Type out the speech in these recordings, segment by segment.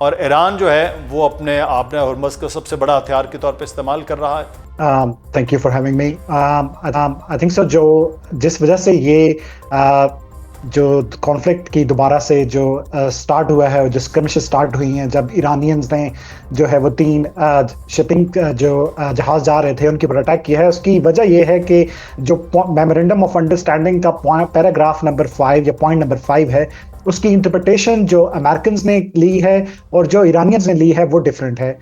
اور ایران جو ہے وہ اپنے آبِ ہرمز کو سب سے بڑا ہتھیار کے طور پہ استعمال کر رہا ہے؟ Thank you for having me. I think سو جو جس وجہ سے یہ جو کانفلکٹ کی دوبارہ سے جو سٹارٹ ہوا ہے اور جو اسکرمشز سٹارٹ ہوئی ہیں جب ایرانینز نے جو ہے وہ 3 شپنگ جو جہاز جا رہے تھے ان کے اوپر اٹیک کیا ہے، اس کی وجہ یہ ہے کہ جو میمورنڈم آف انڈرسٹینڈنگ کا پیراگراف نمبر 5 یا پوائنٹ نمبر 5 ہے، اس کی انٹرپریٹیشن جو امریکنز نے لی ہے اور جو ایرانینز نے لی ہے وہ ڈفرینٹ ہے.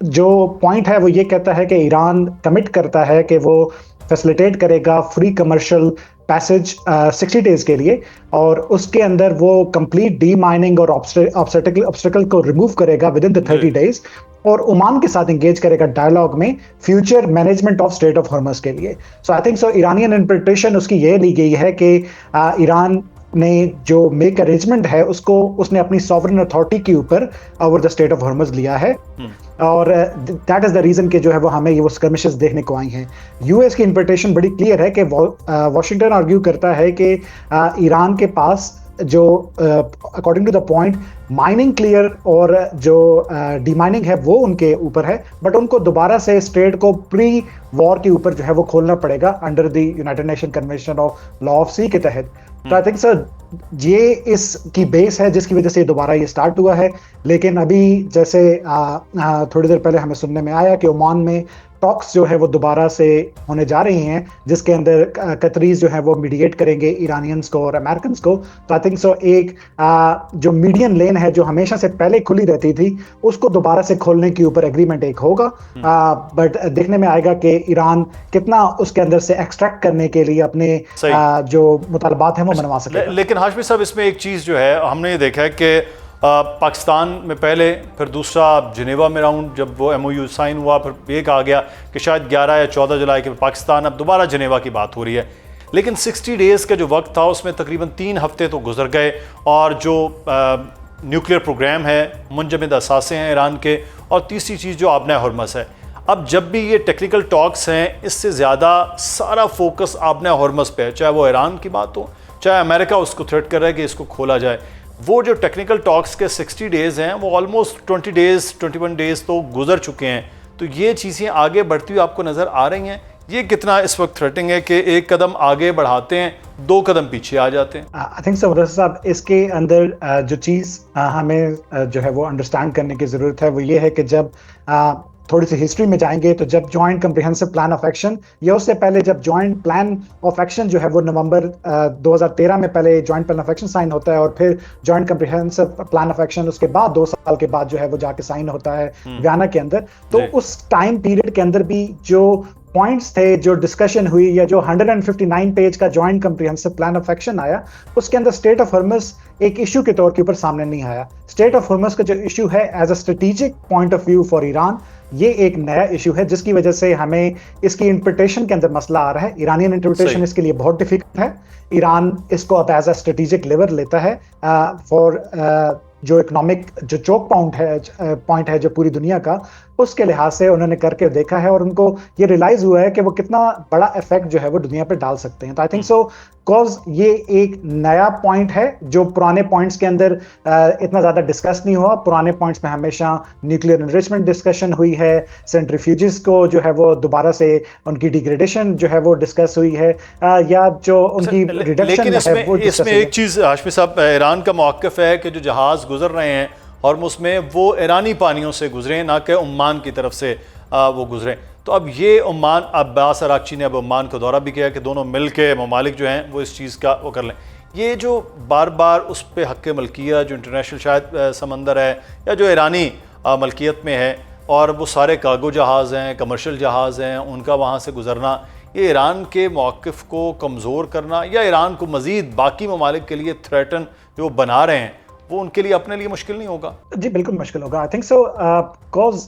جو پوائنٹ ہے وہ یہ کہتا ہے کہ ایران کمٹ کرتا ہے کہ وہ فیسلیٹیٹ کرے گا فری کمرشل پیسج 60 ڈیز کے لیے، اور اس کے اندر وہ کمپلیٹ ڈی مائننگ اور آبسٹیکل کو ریموو کرے گا ود ان دا 30 ڈیز، اور عمان کے ساتھ انگیج کرے گا ڈائلاگ میں future management of strait of Hormuz کے لیے. So I think so Iranian interpretation اس کی یہ لی گئی ہے کہ ایران نے جو میک ارینجمنٹ ہے اس نے اپنی سوورن اتھارٹی کے اوپر over the state of harms لیا ہے، اور دیٹ از دا ریزن کہ جو ہے وہ ہمیں یہ وہ اسکرمشز دیکھنے کو آئی ہیں. یو ایس کی انٹرپریٹیشن بڑی کلیئر ہے کہ واشنگٹن آرگیو کرتا ہے کہ ایران کے پاس جو according to the point mining clear اور جو ڈی مائننگ ہے وہ ان کے اوپر ہے، بٹ ان کو دوبارہ سے اسٹریٹ کو پری وار کے اوپر جو ہے وہ کھولنا پڑے گا under the United Nation convention of law of sea کے تحت. تو آئی تھنک سر یہ اس کی بیس ہے جس کی وجہ سے دوبارہ یہ سٹارٹ ہوا ہے. لیکن ابھی جیسے تھوڑی دیر پہلے ہمیں سننے میں آیا کہ عمان میں ٹاکس جو ہے وہ دوبارہ سے ہونے جا رہی ہیں، جس کے اندر قطریز جو ہیں وہ میڈیٹ کریں گے ایرانینز کو اور امریکنز کو. تو آئی تھنک سو ایک جو میڈین لین ہے جو ہمیشہ سے پہلے کھلی رہتی تھی اس کو دوبارہ سے کھولنے کے اوپر ایگریمنٹ ایک ہوگا، بٹ دیکھنے میں آئے گا کہ ایران کتنا اس کے اندر سے ایکسٹریکٹ کرنے کے لیے اپنے جو مطالبات ہیں وہ منوا سکے. لیکن ہاشمی صاحب اس میں ایک چیز جو ہے ہم نے یہ دیکھا ہے کہ پاکستان میں پہلے، پھر دوسرا جنیوا میں راؤنڈ جب وہ ایم او یو سائن ہوا، پھر یہ کہا گیا کہ شاید 11 یا 14 جولائی کے پاکستان، اب دوبارہ جنیوا کی بات ہو رہی ہے. لیکن 60 ڈیز کا جو وقت تھا اس میں تقریباً 3 ہفتے تو گزر گئے، اور جو نیوکلیئر پروگرام ہے، منجمد اثاثے ہیں ایران کے، اور تیسری چیز جو آبِ ہرمز ہے. اب جب بھی یہ ٹیکنیکل ٹاکس ہیں، اس سے زیادہ سارا فوکس آبِ ہرمز پہ ہے، چاہے وہ ایران کی بات ہو، چاہے امریکہ اس کو تھریٹ کر رہا ہے کہ اس کو کھولا جائے. وہ جو ٹیکنیکل ٹاکس کے 60 ڈیز ہیں وہ آلموسٹ 20 ڈیز 21 ڈیز تو گزر چکے ہیں. تو یہ چیزیں آگے بڑھتی ہوئی آپ کو نظر آ رہی ہیں. یہ کتنا اس وقت تھریٹنگ ہے کہ ایک قدم آگے بڑھاتے ہیں، 2 قدم پیچھے آ جاتے ہیں؟ آئی تھنک سو رضا صاحب، اس کے اندر جو چیز ہمیں جو ہے وہ انڈرسٹینڈ کرنے کی ضرورت ہے وہ یہ ہے کہ جب تھوڑی سی ہسٹری میں جائیں گے تو جب joint comprehensive plan of action, یا اس سے پہلے جب جوائنٹ پلان آف ایکشن جو ہے وہ نومبر 2013 میں پہلے joint plan of action sign ہوتا ہے، اور پھر joint comprehensive plan of action اس کے بعد 2 سال کے بعد جو ہے وہ جا کے سائن ہوتا ہے ویانا کے اندر. تو اس ٹائم پیریڈ کے اندر بھی جو پوائنٹس تھے، جو ڈسکشن ہوئی، یا جو 159 پیج کا joint comprehensive plan of action آیا، اس کے اندر اسٹیٹ آف ہرمز ایک ایشو کے طور کے اوپر سامنے نہیں آیا. اسٹیٹ آف ہرمز کا جو ایشو ہے as a strategic point of view for Iran, یہ ایک نیا ایشو ہے جس کی وجہ سے ہمیں اس کی انٹرپریٹیشن کے اندر مسئلہ آ رہا ہے. ایرانین انٹرپریٹیشن اس کے لیے بہت ڈیفیکلٹ ہے. ایران اس کو اب ایز اے اسٹریٹجک لیور لیتا ہے فار جو اکنامک جو چوک پوائنٹ ہے جو پوری دنیا کا، اس کے لحاظ سے انہوں نے کر کے دیکھا ہے، اور ان کو یہ ریلائز ہوا ہے کہ وہ کتنا بڑا افیکٹ جو ہے وہ دنیا پہ ڈال سکتے ہیں. تو آئی تھنک سو کوز یہ ایک نیا پوائنٹ ہے جو پرانے پوائنٹس کے اندر اتنا زیادہ ڈسکس نہیں ہوا. پرانے پوائنٹس میں ہمیشہ نیوکلیئر انریچمنٹ ڈسکشن ہوئی ہے، سینٹریفیوجز کو جو ہے وہ دوبارہ سے ان کی ڈیگریڈیشن جو ہے وہ ڈسکس ہوئی ہے، یا جو ان کی ریڈکشن ہے وہ ڈسکس ہوئی ہے. ایک چیز ہاشمی صاحب، ایران کا موقف ہے کہ جو جہاز گزر رہے ہیں ہرمز میں وہ ایرانی پانیوں سے گزریں، نہ کہ عمان کی طرف سے وہ گزریں. تو اب یہ عمان، عباس عراقچی نے اب عمان کو دورہ بھی کیا کہ دونوں مل کے ممالک جو ہیں وہ اس چیز کا وہ کر لیں. یہ جو بار بار اس پہ حق ملکیت جو انٹرنیشنل شاید سمندر ہے یا جو ایرانی ملکیت میں ہے، اور وہ سارے کارگو جہاز ہیں، کمرشل جہاز ہیں، ان کا وہاں سے گزرنا، یہ ایران کے موقف کو کمزور کرنا یا ایران کو مزید باقی ممالک کے لیے تھریٹن جو بنا رہے ہیں وہ ان کے لیے اپنے لیے مشکل نہیں ہوگا؟ جی بالکل مشکل ہوگا. آئی تھنک سو کوز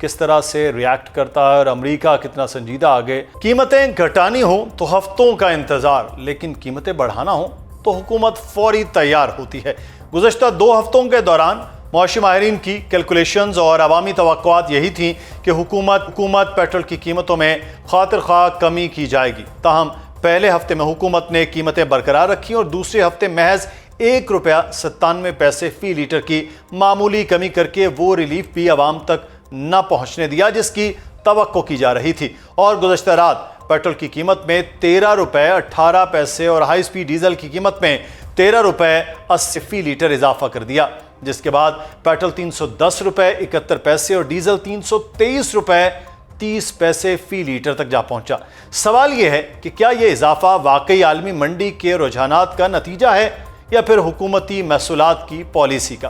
کس طرح سے ریاکٹ کرتا ہے اور امریکہ کتنا سنجیدہ آگے. قیمتیں گھٹانی ہوں تو ہفتوں کا انتظار، لیکن قیمتیں بڑھانا ہوں تو حکومت فوری تیار ہوتی ہے. گزشتہ 2 ہفتوں کے دوران معاشی ماہرین کی کیلکولیشنز اور عوامی توقعات یہی تھیں کہ حکومت پیٹرول کی قیمتوں میں خاطر خواہ کمی کی جائے گی. تاہم پہلے ہفتے میں حکومت نے قیمتیں برقرار رکھی اور دوسرے ہفتے محض ₹1.97 فی لیٹر کی معمولی کمی کر کے وہ ریلیف بھی عوام تک نہ پہنچنے دیا جس کی توقع کی جا رہی تھی. اور گزشتہ رات پیٹرول کی قیمت میں ₹13.18 اور ہائی سپیڈ ڈیزل کی قیمت میں ₹13.80 فی لیٹر اضافہ کر دیا، جس کے بعد پیٹرول ₹310.71 اور ڈیزل ₹323.30 فی لیٹر تک جا پہنچا. سوال یہ ہے کہ کیا یہ اضافہ واقعی عالمی منڈی کے رجحانات کا نتیجہ ہے یا پھر حکومتی محصولات کی پالیسی کا؟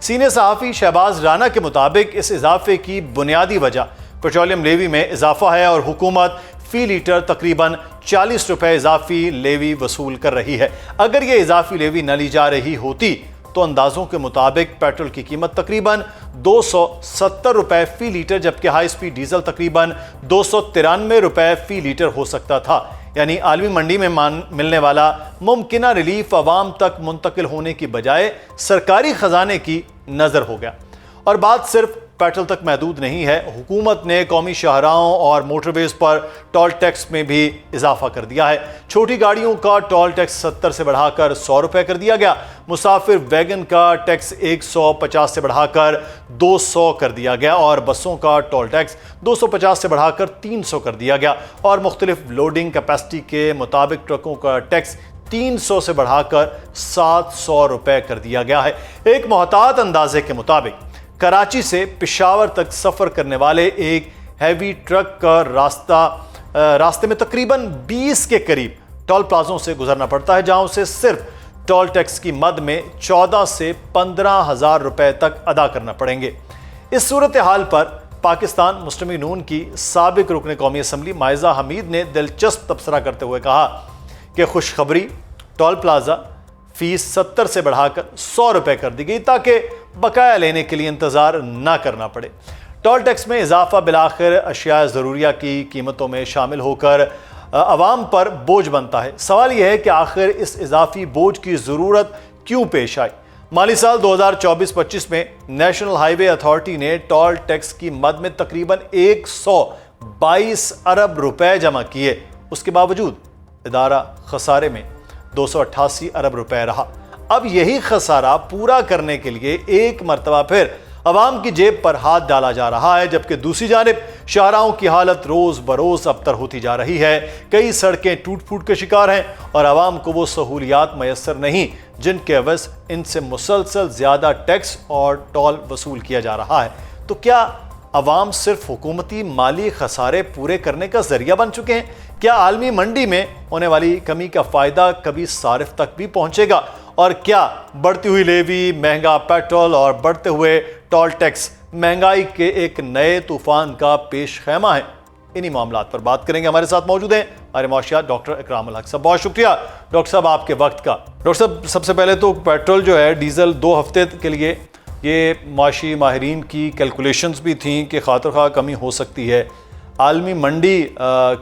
سینئر صحافی شہباز رانا کے مطابق اس اضافے کی بنیادی وجہ پیٹرولیم لیوی میں اضافہ ہے اور حکومت فی لیٹر تقریباً ₹40 اضافی لیوی وصول کر رہی ہے. اگر یہ اضافی لیوی نہ لی جا رہی ہوتی تو اندازوں کے مطابق پیٹرول کی قیمت تقریباً ₹270 فی لیٹر جبکہ ہائی سپیڈ ڈیزل تقریباً ₹293 فی لیٹر ہو سکتا تھا. یعنی عالمی منڈی میں ملنے والا ممکنہ ریلیف عوام تک منتقل ہونے کی بجائے سرکاری خزانے کی نظر ہو گیا. اور بات صرف پیٹرول تک محدود نہیں ہے. حکومت نے قومی شاہراہوں اور موٹر ویز پر ٹول ٹیکس میں بھی اضافہ کر دیا ہے. چھوٹی گاڑیوں کا ٹول ٹیکس 70 سے بڑھا کر ₹100 کر دیا گیا. مسافر ویگن کا ٹیکس 150 سے بڑھا کر 200 کر دیا گیا اور بسوں کا ٹول ٹیکس 250 سے بڑھا کر 300 کر دیا گیا اور مختلف لوڈنگ کیپیسٹی کے مطابق ٹرکوں کا ٹیکس 300 سے بڑھا کر ₹700 کر دیا گیا ہے. ایک محتاط اندازے کے مطابق کراچی سے پشاور تک سفر کرنے والے ایک ہیوی ٹرک کا راستے میں تقریباً 20 کے قریب ٹول پلازوں سے گزرنا پڑتا ہے جہاں اسے صرف ٹول ٹیکس کی مد میں 14 سے 15,000 روپے تک ادا کرنا پڑیں گے. اس صورتحال پر پاکستان مسلم لیگ نون کی سابق رکن قومی اسمبلی مائزہ حمید نے دلچسپ تبصرہ کرتے ہوئے کہا کہ خوشخبری، ٹول پلازہ فیس 70 سے بڑھا کر ₹100 کر دی گئی تاکہ بقایا لینے کے لیے انتظار نہ کرنا پڑے. ٹول ٹیکس میں اضافہ بالآخر اشیاء ضروریہ کی قیمتوں میں شامل ہو کر عوام پر بوجھ بنتا ہے. سوال یہ ہے کہ آخر اس اضافی بوجھ کی ضرورت کیوں پیش آئی؟ مالی سال 2024-25 میں نیشنل ہائی وے اتھارٹی نے ٹول ٹیکس کی مد میں تقریباً ₹122 ارب جمع کیے. اس کے باوجود ادارہ خسارے میں ₹288 ارب رہا. اب یہی خسارہ پورا کرنے کے لیے ایک مرتبہ پھر عوام کی جیب پر ہاتھ ڈالا جا رہا ہے جبکہ دوسری جانب شاہراہوں کی حالت روز بروز ابتر ہوتی جا رہی ہے. کئی سڑکیں ٹوٹ پھوٹ کے شکار ہیں اور عوام کو وہ سہولیات میسر نہیں جن کے عوض ان سے مسلسل زیادہ ٹیکس اور ٹول وصول کیا جا رہا ہے. تو کیا عوام صرف حکومتی مالی خسارے پورے کرنے کا ذریعہ بن چکے ہیں؟ کیا عالمی منڈی میں ہونے والی کمی کا فائدہ کبھی صارف تک بھی پہنچے گا؟ اور کیا بڑھتی ہوئی لیوی، مہنگا پیٹرول اور بڑھتے ہوئے ٹول ٹیکس مہنگائی کے ایک نئے طوفان کا پیش خیمہ ہے؟ انہی معاملات پر بات کریں گے. ہمارے ساتھ موجود ہیں ہمارے معاشیات ڈاکٹر اکرام الحق صاحب. بہت شکریہ ڈاکٹر صاحب آپ کے وقت کا. ڈاکٹر صاحب سب سے پہلے تو پیٹرول جو ہے ڈیزل 2 ہفتے کے لیے یہ معاشی ماہرین کی کیلکولیشنز بھی تھیں کہ خاطر خواہ کمی ہو سکتی ہے. عالمی منڈی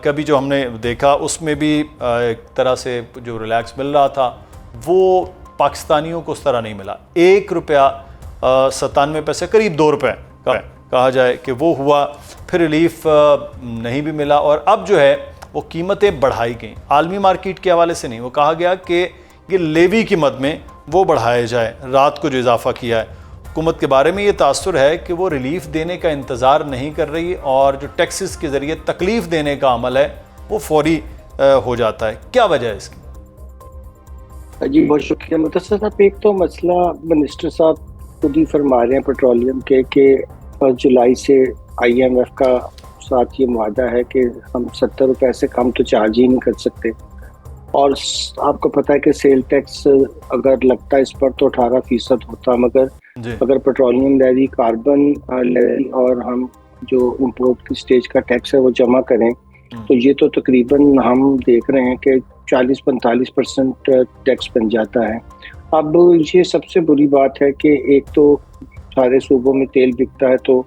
کا بھی جو ہم نے دیکھا اس میں بھی ایک طرح سے جو ریلیکس مل رہا تھا وہ پاکستانیوں کو اس طرح نہیں ملا. ₹1.97 قریب ₹2 کہا جائے کہ وہ ہوا، پھر ریلیف نہیں بھی ملا اور اب جو ہے وہ قیمتیں بڑھائی گئیں. عالمی مارکیٹ کے حوالے سے نہیں، وہ کہا گیا کہ یہ لیوی کی مد میں وہ بڑھائے جائے. رات کو جو اضافہ کیا ہے حکومت کے بارے میں یہ تاثر ہے کہ وہ ریلیف دینے کا انتظار نہیں کر رہی اور جو ٹیکسز کے ذریعے تکلیف دینے کا عمل ہے وہ فوری ہو جاتا ہے. کیا وجہ ہے اس کی؟ جی بہت شکریہ مدثر صاحب. ایک تو مسئلہ منسٹر صاحب خود ہی فرما رہے ہیں پیٹرولیم کے کہ جولائی سے IMF کا ساتھ یہ معاہدہ ہے کہ ہم ₹70 سے کم تو چارج ہی نہیں کر سکتے اور آپ کو پتہ ہے کہ سیل ٹیکس اگر لگتا ہے اس پر تو 18% ہوتا، مگر اگر پیٹرولیم لیوی، کاربن لیوی اور ہم جو امپورٹ کی سٹیج کا ٹیکس ہے وہ جمع کریں تو یہ تو تقریباً ہم دیکھ رہے ہیں کہ 40-45% ٹیکس بن جاتا ہے. اب یہ سب سے بری بات ہے کہ ایک تو سارے صوبوں میں تیل بکتا ہے تو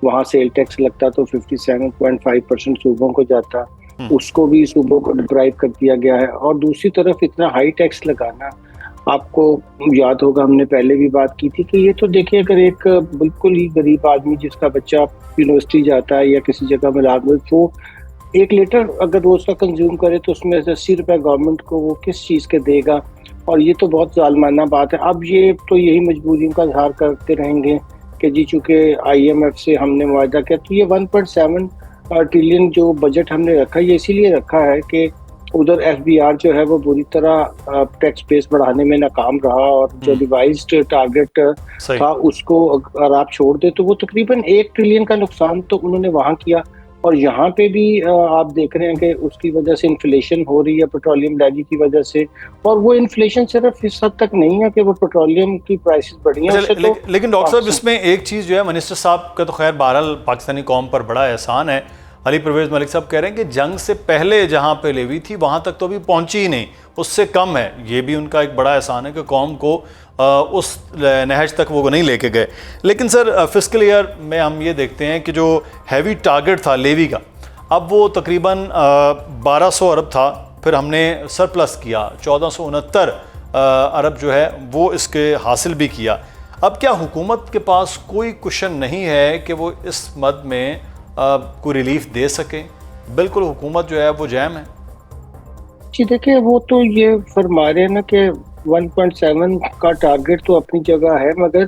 وہاں سیل ٹیکس لگتا تو 57.5% صوبوں کو جاتا، اس کو بھی صوبوں کو ڈپرائیو کر دیا گیا ہے. اور دوسری طرف اتنا ہائی ٹیکس لگانا، آپ کو یاد ہوگا ہم نے پہلے بھی بات کی تھی کہ یہ تو دیکھیں اگر ایک بالکل ہی غریب آدمی جس کا بچہ یونیورسٹی جاتا ہے یا کسی جگہ میں ملازمت، وہ 1 لیٹر اگر روز کا کنزیوم کرے تو اس میں 80 روپے گورنمنٹ کو وہ کس چیز کے دے گا؟ اور یہ تو بہت ظالمانہ بات ہے. اب یہ تو یہی مجبوریوں کا اظہار کرتے رہیں گے کہ جی چونکہ IMF سے ہم نے معاہدہ کیا. تو یہ 1.7 ٹریلین جو بجٹ ہم نے رکھا یہ اسی لیے رکھا ہے کہ ادھر FBR جو ہے وہ بری طرح ٹیکس بیس بڑھانے میں ناکام رہا، اور جو ریوائزڈ ٹارگٹ تھا اس کو اگر آپ چھوڑ دیں تو وہ تقریباً 1 ٹریلین کا نقصان تو انہوں نے وہاں کیا. اور یہاں پہ بھی آپ دیکھ رہے ہیں کہ اس کی وجہ سے انفلیشن ہو رہی ہے پیٹرولیم لیوی کی وجہ سے، اور وہ انفلیشن صرف اس حد تک نہیں ہے کہ وہ پیٹرولیم کی پرائسز بڑھی ہیں. لیکن ڈاکٹر صاحب اس میں ایک چیز جو ہے، منسٹر صاحب کا تو خیر بہرحال پاکستانی قوم پر بڑا احسان ہے. علی پرویز ملک صاحب کہہ رہے ہیں کہ جنگ سے پہلے جہاں پہ لیوی تھی وہاں تک تو ابھی پہنچی ہی نہیں، اس سے کم ہے. یہ بھی ان کا ایک بڑا احسان ہے کہ قوم کو اس نہج تک وہ نہیں لے کے گئے. لیکن سر فسکل ایئر میں ہم یہ دیکھتے ہیں کہ جو ہیوی ٹارگٹ تھا لیوی کا، اب وہ تقریباً 1200 ارب تھا، پھر ہم نے سرپلس کیا 1469 ارب جو ہے وہ اس کے حاصل بھی کیا. اب کیا حکومت کے پاس کوئی کوشن نہیں ہے کہ وہ اس مد میں کوئی ریلیف دے سکے؟ بالکل حکومت جو ہے وہ جیم ہے. جی دیکھیں وہ تو یہ فرما رہے ہیں نا کہ 1.7 کا ٹارگٹ تو اپنی جگہ ہے، مگر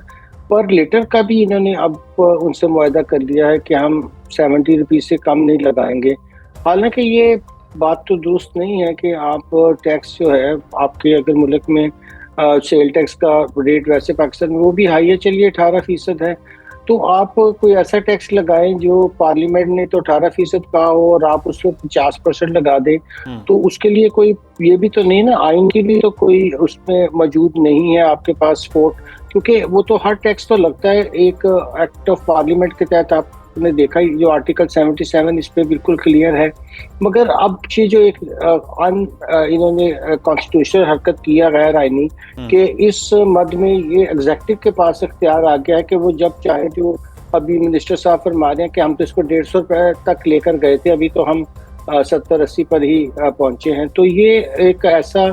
پر لیٹر کا بھی انہوں نے اب ان سے معاہدہ کر دیا ہے کہ ہم 70 روپیز سے کم نہیں لگائیں گے. حالانکہ یہ بات تو درست نہیں ہے کہ آپ ٹیکس جو ہے آپ کے اگر ملک میں سیل ٹیکس کا ریٹ ویسے پاکستان میں وہ بھی ہائی ہے، چلیے 18% ہے، تو آپ کوئی ایسا ٹیکس لگائیں جو پارلیمنٹ نے تو 18% کہا ہو اور آپ اس کو 50% لگا دیں. تو اس کے لیے کوئی یہ بھی تو نہیں نا، آئین کی بھی تو کوئی اس میں موجود نہیں ہے آپ کے پاس سپورٹ، کیونکہ وہ تو ہر ٹیکس تو لگتا ہے ایک ایکٹ آف پارلیمنٹ کے تحت. آپ نے دیکھا ہی جو آرٹیکل 77 اس پہ بالکل کلیئر ہے. مگر اب یہ جو ایک انہوں نے کانسٹیٹیوشنل حرکت کیا غیر آئینی کہ اس مد میں یہ ایگزیکٹو کے پاس اختیار آ گیا ہے کہ وہ جب چاہے جو ابھی منسٹر صاحب فرما رہے ہیں کہ ہم تو اس کو 150 روپے تک لے کر گئے تھے، ابھی تو ہم 70-80 پر ہی پہنچے ہیں. تو یہ ایک ایسا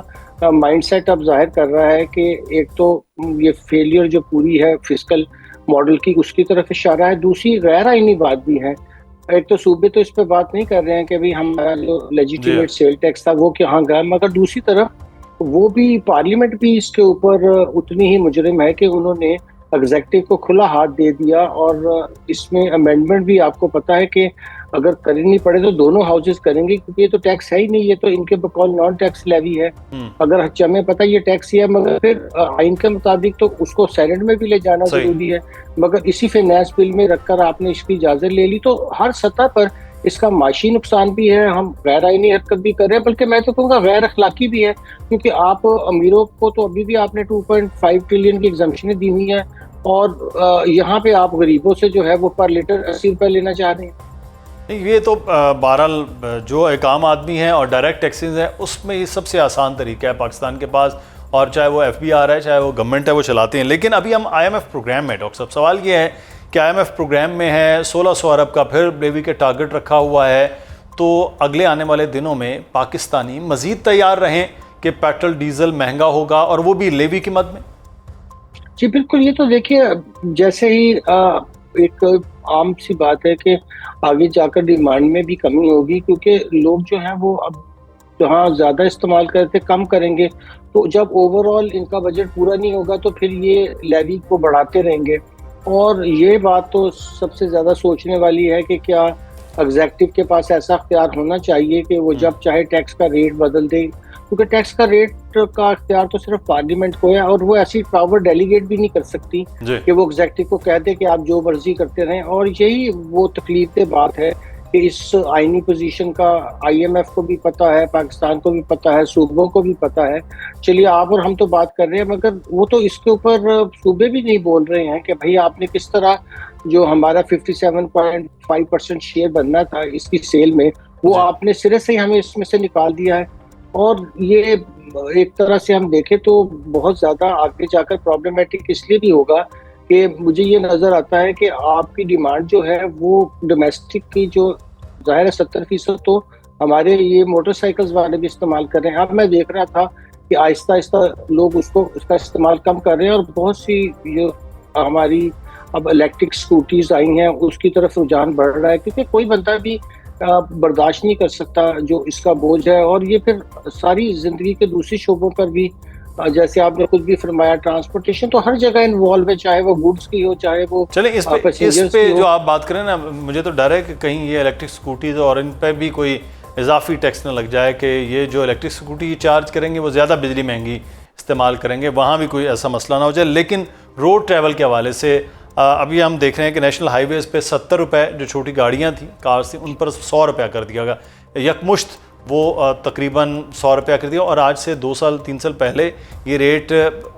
مائنڈ سیٹ اب ظاہر کر رہا ہے کہ ایک تو یہ فیلئر جو پوری ہے فسکل ماڈل کی اس کی طرف اشارہ ہے. دوسری غیر آئینی بات بھی ہے. ایک تو صوبے تو اس پہ بات نہیں کر رہے ہیں کہ بھئی ہمارا جو لیجیٹیمیٹ سیل ٹیکس تھا وہ کہاں گیا، مگر دوسری طرف وہ بھی پارلیمنٹ بھی اس کے اوپر اتنی ہی مجرم ہے کہ انہوں نے ایگزیکٹو کو کھلا ہاتھ دے دیا. اور اس میں امینڈمنٹ بھی آپ کو پتا ہے کہ اگر کرنی پڑے تو دونوں ہاؤسز کریں گے، کیونکہ یہ تو ٹیکس ہے ہی نہیں، یہ تو ان کے بقول نان ٹیکس لیوی ہے. اگر ہمیں پتہ یہ ٹیکس ہی ہے، مگر پھر آئین کے مطابق تو اس کو سینٹ میں بھی لے جانا ضروری ہے. مگر اسی فائنانس بل میں رکھ کر آپ نے اس کی اجازت لے لی، تو ہر سطح پر اس کا معاشی نقصان بھی ہے. ہم غیر آئینی حرکت بھی کر رہے ہیں، بلکہ میں تو کہوں گا غیر اخلاقی بھی ہے، کیونکہ آپ امیروں کو تو ابھی بھی آپ نے 2.5 ٹریلین کی ایگزمپشنیں دی ہوئی ہیں، اور یہاں پہ آپ غریبوں سے جو ہے وہ پر لیٹر 80 روپے لینا چاہ رہے ہیں. یہ تو بہرحال جو ایک عام آدمی ہے اور ڈائریکٹ ٹیکسز ہیں اس میں یہ سب سے آسان طریقہ ہے پاکستان کے پاس، اور چاہے وہ FBR ہے چاہے وہ گورنمنٹ ہے وہ چلاتے ہیں. لیکن ابھی ہم IMF پروگرام میں ڈاکٹر صاحب، سوال یہ ہے کہ IMF پروگرام میں ہے 1600 ارب کا پھر لیوی کے ٹارگٹ رکھا ہوا ہے، تو اگلے آنے والے دنوں میں پاکستانی مزید تیار رہیں کہ پیٹرول ڈیزل مہنگا ہوگا اور وہ بھی لیوی کی مد میں؟ جی بالکل. یہ تو دیکھیے جیسے ہی ایک عام سی بات ہے کہ آگے جا کر ڈیمانڈ میں بھی کمی ہوگی، کیونکہ لوگ جو ہیں وہ اب جہاں زیادہ استعمال کرتے کم کریں گے، تو جب اوور آل ان کا بجٹ پورا نہیں ہوگا تو پھر یہ لیوی کو بڑھاتے رہیں گے. اور یہ بات تو سب سے زیادہ سوچنے والی ہے کہ کیا ایگزیکٹو کے پاس ایسا اختیار ہونا چاہیے کہ وہ جب چاہے ٹیکس کا ریٹ بدل دے، کیونکہ ٹیکس کا ریٹ کا اختیار تو صرف پارلیمنٹ کو ہے، اور وہ ایسی پاور ڈیلیگیٹ بھی نہیں کر سکتی کہ وہ ایگزیکٹو کو کہہ دے کہ آپ جو مرضی کرتے رہیں. اور یہی وہ تکلیف دہ بات ہے کہ اس آئینی پوزیشن کا IMF کو بھی پتہ ہے، پاکستان کو بھی پتہ ہے، صوبوں کو بھی پتہ ہے. چلیے آپ اور ہم تو بات کر رہے ہیں، مگر وہ تو اس کے اوپر صوبے بھی نہیں بول رہے ہیں کہ بھائی آپ نے کس طرح جو ہمارا 57.5% شیئر بننا تھا اس کی سیل میں، وہ آپ نے سرے سے ہمیں اس میں سے نکال دیا ہے. اور یہ ایک طرح سے ہم دیکھیں تو بہت زیادہ آگے جا کر پرابلمٹک اس لیے بھی ہوگا کہ مجھے یہ نظر آتا ہے کہ آپ کی ڈیمانڈ جو ہے وہ ڈومیسٹک کی جو ظاہر ہے 70% تو ہمارے یہ موٹر سائیکلز والے بھی استعمال کر رہے ہیں. اب میں دیکھ رہا تھا کہ آہستہ آہستہ لوگ اس کا استعمال کم کر رہے ہیں، اور بہت سی جو ہماری اب الیکٹرک اسکوٹیز آئی ہیں اس کی طرف رجحان بڑھ رہا ہے، کیونکہ کوئی بندہ بھی برداشت نہیں کر سکتا جو اس کا بوجھ ہے. اور یہ پھر ساری زندگی کے دوسری شعبوں پر بھی، جیسے آپ نے خود بھی فرمایا، ٹرانسپورٹیشن تو ہر جگہ انوالو ہے، چاہے وہ گوڈس کی ہو چاہے وہ چلیں اس پہ جو آپ بات کریں نا، مجھے تو ڈر ہے کہ کہیں یہ الیکٹرک اسکوٹیز اور ان پہ بھی کوئی اضافی ٹیکس نہ لگ جائے کہ یہ جو الیکٹرک اسکوٹی چارج کریں گے وہ زیادہ بجلی مہنگی استعمال کریں گے، وہاں بھی کوئی ایسا مسئلہ نہ ہو جائے. لیکن روڈ ٹریول کے حوالے سے ابھی ہم دیکھ رہے ہیں کہ نیشنل ہائی ویز پہ 70 روپے جو چھوٹی گاڑیاں تھیں کارز تھیں ان پر 100 روپیہ کر دیا گیا، یکمشت وہ تقریباً 100 روپیہ کر دیا. اور آج سے 2-3 سال پہلے یہ ریٹ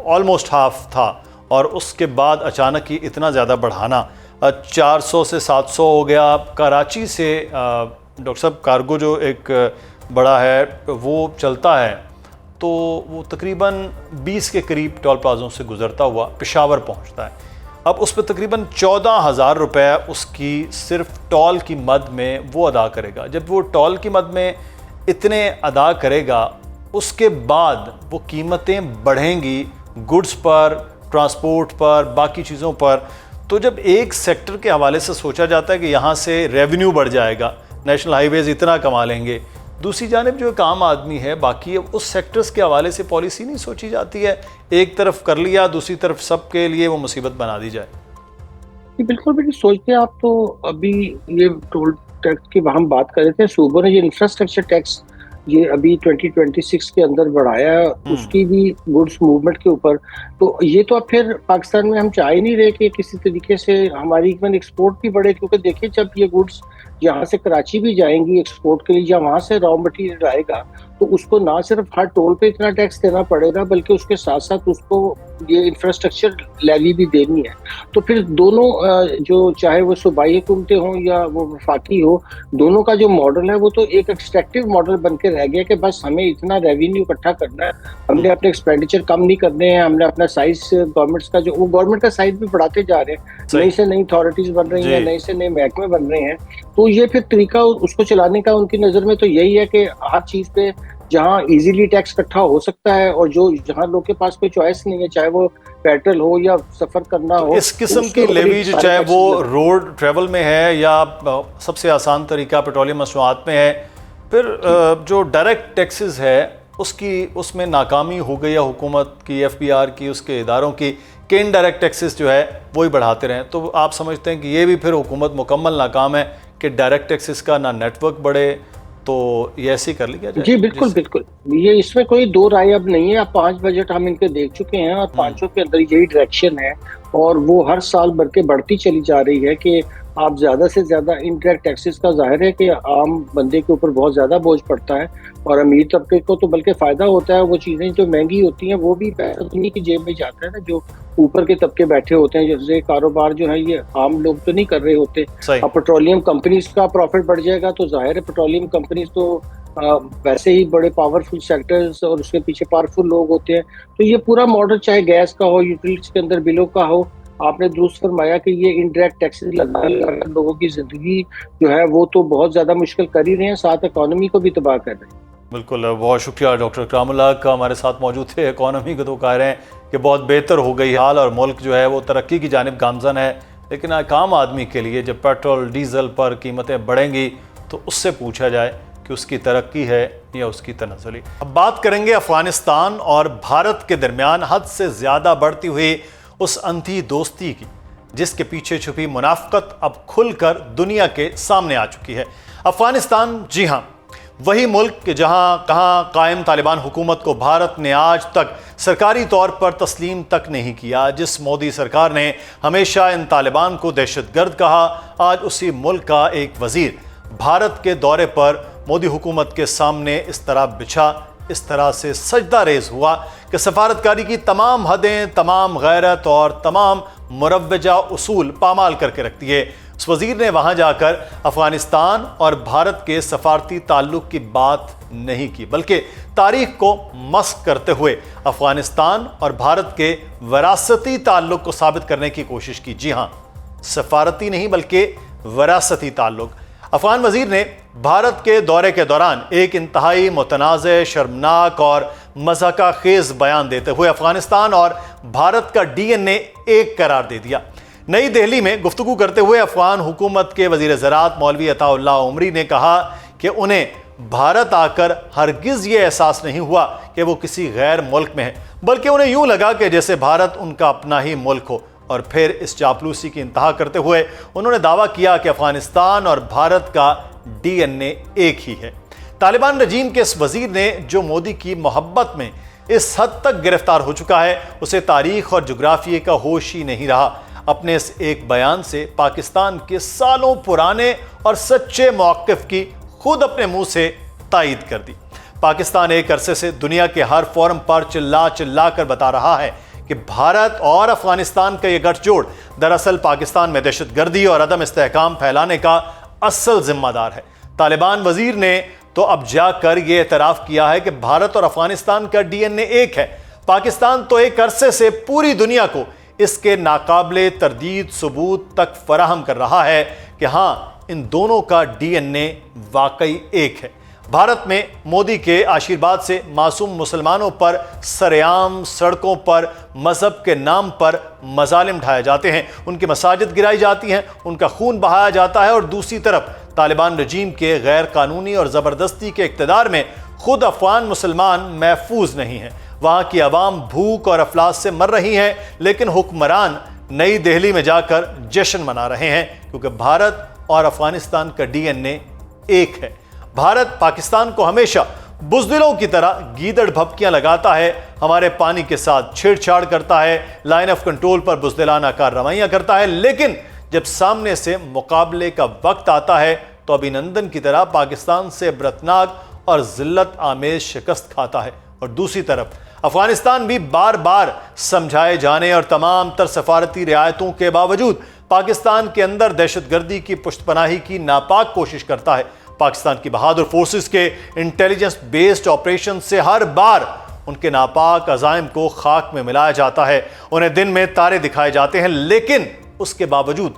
آلموسٹ ہاف تھا، اور اس کے بعد اچانک ہی اتنا زیادہ بڑھانا 400 سے 700 ہو گیا. کراچی سے ڈاکٹر صاحب کارگو جو ایک بڑا ہے وہ چلتا ہے تو وہ تقریباً 20 کے قریب ٹول پلازوں سے گزرتا ہوا پشاور پہنچتا ہے. اب اس پہ تقریباً 14,000 روپے اس کی صرف ٹول کی مد میں وہ ادا کرے گا. جب وہ ٹول کی مد میں اتنے ادا کرے گا اس کے بعد وہ قیمتیں بڑھیں گی گڈس پر، ٹرانسپورٹ پر، باقی چیزوں پر. تو جب ایک سیکٹر کے حوالے سے سوچا جاتا ہے کہ یہاں سے ریونیو بڑھ جائے گا، نیشنل ہائی ویز اتنا کما لیں گے، دوسری جانب جو ایک عام آدمی ہے باقی اس سیکٹرز کے حوالے سے پالیسی نہیں سوچی جاتی ہے. ایک طرف کر لیا، دوسری طرف سب کے لیے وہ مصیبت بنا دی جائے. بالکل بھی نہیں سوچتے آپ. تو ابھی یہ ٹول ٹیکس کی ہم بات کر رہے تھے، صوبوں نے یہ انفراسٹرکچر ٹیکس یہ ابھی 2026 کے اندر بڑھایا ہے، اس کی بھی گڈس موومنٹ کے اوپر. تو یہ تو اب پھر پاکستان میں ہم چاہ ہی نہیں رہے کہ کسی طریقے سے ہماری ایکسپورٹ بھی بڑھے، کیونکہ دیکھیں جب یہ گڈس یہاں سے کراچی بھی جائیں گی ایکسپورٹ کے لیے، یا وہاں سے را مٹیریل آئے گا تو اس کو نہ صرف ہر ٹول پہ اتنا ٹیکس دینا پڑے گا بلکہ اس کے ساتھ ساتھ اس کو یہ انفراسٹرکچر لیوی بھی دینی ہے. تو پھر دونوں جو چاہے وہ صوبائی حکومتیں ہوں یا وہ وفاقی ہو، دونوں کا جو ماڈل ہے وہ تو ایک ایکسٹریکٹیو ماڈل بن کے رہ گیا کہ بس ہمیں اتنا ریونیو اکٹھا کرنا ہے، ہم نے اپنے ایکسپینڈیچر کم نہیں کرنے ہیں، ہم نے اپنا سائز گورنمنٹس کا جو وہ گورنمنٹ کا سائز بھی بڑھاتے جا رہے ہیں، نئی سے نئی اتھارٹیز بن رہی ہیں، نئے سے نئے محکمے بن رہے ہیں. تو یہ پھر طریقہ اس کو چلانے کا ان کی نظر میں تو یہی ہے کہ ہر چیز پہ جہاں ایزیلی ٹیکس اکٹھا ہو سکتا ہے اور جو جہاں لوگ کے پاس کوئی چوائس نہیں ہے، چاہے وہ پیٹرول ہو یا سفر کرنا ہو، اس قسم کی لیوی جو چاہے وہ روڈ ٹریول میں ہے یا سب سے آسان طریقہ پیٹرولیم مصنوعات میں ہے. پھر جو ڈائریکٹ ٹیکسز ہے اس میں ناکامی ہو گئی ہے حکومت کی، ایف بی آر کی، اس کے اداروں کی، کہ انڈائریکٹ ٹیکسز جو ہے وہی بڑھاتے رہیں. تو آپ سمجھتے ہیں کہ یہ بھی پھر حکومت مکمل ناکام ہے کہ ڈائریکٹ ٹیکسز کا نہ نیٹ ورک بڑھے، تو یہ ایسے ہی کر لیا جائے؟ جی بالکل بالکل، یہ اس میں کوئی دو رائے اب نہیں ہے. اب 5 بجٹ ہم ان کے دیکھ چکے ہیں اور پانچوں کے اندر یہی ڈائریکشن ہے، اور وہ ہر سال بڑھ کے بڑھتی چلی جا رہی ہے کہ آپ زیادہ سے زیادہ انڈائریکٹ ٹیکسز کا ظاہر ہے کہ عام بندے کے اوپر بہت زیادہ بوجھ پڑتا ہے، اور امیر طبقے کو تو بلکہ فائدہ ہوتا ہے. وہ چیزیں جو مہنگی ہوتی ہیں وہ بھی پیسہ انہیں کی جیب میں جاتا ہے نا، جو اوپر کے طبقے بیٹھے ہوتے ہیں. جیسے کاروبار جو ہے یہ عام لوگ تو نہیں کر رہے ہوتے. اب پیٹرولیم کمپنیز کا پروفٹ بڑھ جائے گا تو ظاہر ہے پیٹرولیم کمپنیز تو ویسے ہی بڑے پاورفل سیکٹرز اور اس کے پیچھے پاورفل لوگ ہوتے ہیں. تو یہ پورا ماڈل چاہے گیس کا ہو، یوٹیلیٹیز کے اندر بلوں کا ہو، آپ نے درست فرمایا کہ یہ انڈائریکٹ ٹیکسز لگا لوگوں کی زندگی جو ہے وہ تو بہت زیادہ مشکل کر ہی رہے ہیں، ساتھ اکانومی کو بھی تباہ کر رہے ہیں. بالکل، بہت شکریہ ڈاکٹر اکرام اللہ کا ہمارے ساتھ موجود تھے. اکانومی کو تو کہہ رہے ہیں کہ بہت بہتر ہو گئی حال اور ملک جو ہے وہ ترقی کی جانب گامزن ہے، لیکن ایک عام آدمی کے لیے جب پیٹرول ڈیزل پر قیمتیں بڑھیں گی تو اس سے پوچھا جائے کہ اس کی ترقی ہے یا اس کی تنزلی. اب بات کریں گے افغانستان اور بھارت کے درمیان حد سے زیادہ بڑھتی ہوئی اس انتھی دوستی کی، جس کے پیچھے چھپی منافقت اب کھل کر دنیا کے سامنے آ چکی ہے. افغانستان، جی ہاں، وہی ملک کہ کہاں قائم طالبان حکومت کو بھارت نے آج تک سرکاری طور پر تسلیم تک نہیں کیا. جس مودی سرکار نے ہمیشہ ان طالبان کو دہشت گرد کہا، آج اسی ملک کا ایک وزیر بھارت کے دورے پر مودی حکومت کے سامنے اس طرح بچھا، اس طرح سے سجدہ ریز ہوا کہ سفارتکاری کی تمام حدیں، تمام غیرت اور تمام مروجہ اصول پامال کر کے رکھ دیے. اس وزیر نے وہاں جا کر افغانستان اور بھارت کے سفارتی تعلق کی بات نہیں کی، بلکہ تاریخ کو مسخ کرتے ہوئے افغانستان اور بھارت کے وراثتی تعلق کو ثابت کرنے کی کوشش کی۔ جی ہاں، سفارتی نہیں بلکہ وراثتی تعلق۔ افغان وزیر نے بھارت کے دورے کے دوران ایک انتہائی متنازع، شرمناک اور مضحکہ خیز بیان دیتے ہوئے افغانستان اور بھارت کا ڈی این اے ایک قرار دے دیا۔ نئی دہلی میں گفتگو کرتے ہوئے افغان حکومت کے وزیر زراعت مولوی عطا اللہ عمری نے کہا کہ انہیں بھارت آ کر ہرگز یہ احساس نہیں ہوا کہ وہ کسی غیر ملک میں ہیں، بلکہ انہیں یوں لگا کہ جیسے بھارت ان کا اپنا ہی ملک ہو۔ اور پھر اس چاپلوسی کی انتہا کرتے ہوئے انہوں نے دعویٰ کیا کہ افغانستان اور بھارت کا ڈی این اے ایک ہی ہے۔ طالبان رجیم کے اس وزیر نے جو مودی کی محبت میں اس حد تک گرفتار ہو چکا ہے، اسے تاریخ اور جغرافیے کا ہوش ہی نہیں رہا۔ اپنے اس ایک بیان سے پاکستان کے سالوں پرانے اور سچے موقف کی خود اپنے منہ سے تائید کر دی۔ پاکستان ایک عرصے سے دنیا کے ہر فورم پر چلا چلا کر بتا رہا ہے کہ بھارت اور افغانستان کا یہ گٹھ جوڑ دراصل پاکستان میں دہشت گردی اور عدم استحکام پھیلانے کا اصل ذمہ دار ہے۔ طالبان وزیر نے تو اب جا کر یہ اعتراف کیا ہے کہ بھارت اور افغانستان کا ڈی این اے ایک ہے۔ پاکستان تو ایک عرصے سے پوری دنیا کو اس کے ناقابل تردید ثبوت تک فراہم کر رہا ہے کہ ہاں، ان دونوں کا ڈی این اے واقعی ایک ہے۔ بھارت میں مودی کے آشیرواد سے معصوم مسلمانوں پر سرعام سڑکوں پر مذہب کے نام پر مظالم ڈھائے جاتے ہیں، ان کی مساجد گرائی جاتی ہیں، ان کا خون بہایا جاتا ہے، اور دوسری طرف طالبان رجیم کے غیر قانونی اور زبردستی کے اقتدار میں خود افغان مسلمان محفوظ نہیں ہیں۔ وہاں کی عوام بھوک اور افلاس سے مر رہی ہیں، لیکن حکمران نئی دہلی میں جا کر جشن منا رہے ہیں، کیونکہ بھارت اور افغانستان کا ڈی این اے ایک ہے۔ بھارت پاکستان کو ہمیشہ بزدلوں کی طرح گیدڑ بھبکیاں لگاتا ہے، ہمارے پانی کے ساتھ چھیڑ چھاڑ کرتا ہے، لائن آف کنٹرول پر بزدلانہ کارروائیاں کرتا ہے، لیکن جب سامنے سے مقابلے کا وقت آتا ہے تو ابھینندن کی طرح پاکستان سے عبرتناک اور ذلت آمیز شکست کھاتا ہے۔ اور دوسری طرف افغانستان بھی بار بار سمجھائے جانے اور تمام تر سفارتی رعایتوں کے باوجود پاکستان کے اندر دہشت گردی کی پشت پناہی کی ناپاک کوشش کرتا ہے۔ پاکستان کی بہادر فورسز کے انٹیلیجنس بیسڈ آپریشن سے ہر بار ان کے ناپاک عزائم کو خاک میں ملایا جاتا ہے، انہیں دن میں تارے دکھائے جاتے ہیں، لیکن اس کے باوجود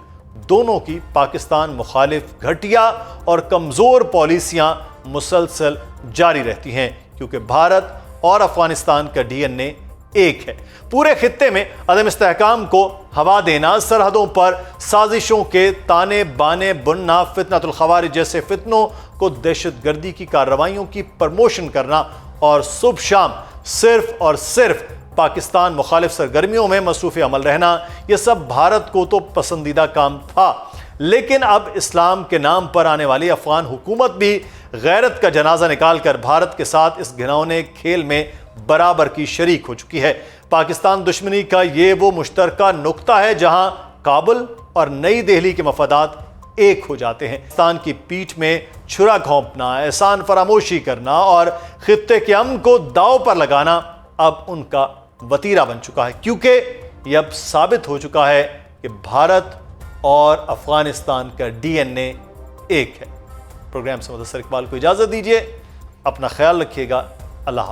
دونوں کی پاکستان مخالف گھٹیا اور کمزور پالیسیاں مسلسل جاری رہتی ہیں، کیونکہ بھارت اور افغانستان کا ڈی این اے ایک ہے۔ پورے خطے میں عدم استحکام کو ہوا دینا، سرحدوں پر سازشوں کے تانے بانے بننا، فتنۃ الخوارج جیسے فتنوں کو دہشت گردی کی کارروائیوں کی پرموشن کرنا، اور صبح شام صرف اور صرف پاکستان مخالف سرگرمیوں میں مصروف عمل رہنا، یہ سب بھارت کو تو پسندیدہ کام تھا، لیکن اب اسلام کے نام پر آنے والی افغان حکومت بھی غیرت کا جنازہ نکال کر بھارت کے ساتھ اس گھناؤنے کھیل میں برابر کی شریک ہو چکی ہے۔ پاکستان دشمنی کا یہ وہ مشترکہ نقطہ ہے جہاں کابل اور نئی دہلی کے مفادات ایک ہو جاتے ہیں۔ پاکستان کی پیٹھ میں چھرا گھونپنا، احسان فراموشی کرنا اور خطے کے امن کو داؤ پر لگانا اب ان کا وتیرہ بن چکا ہے، کیونکہ یہ اب ثابت ہو چکا ہے کہ بھارت اور افغانستان کا ڈی این اے ایک ہے۔ پروگرام سے مدثر اقبال کو اجازت دیجیے، اپنا خیال رکھیے گا، اللہ حافظ۔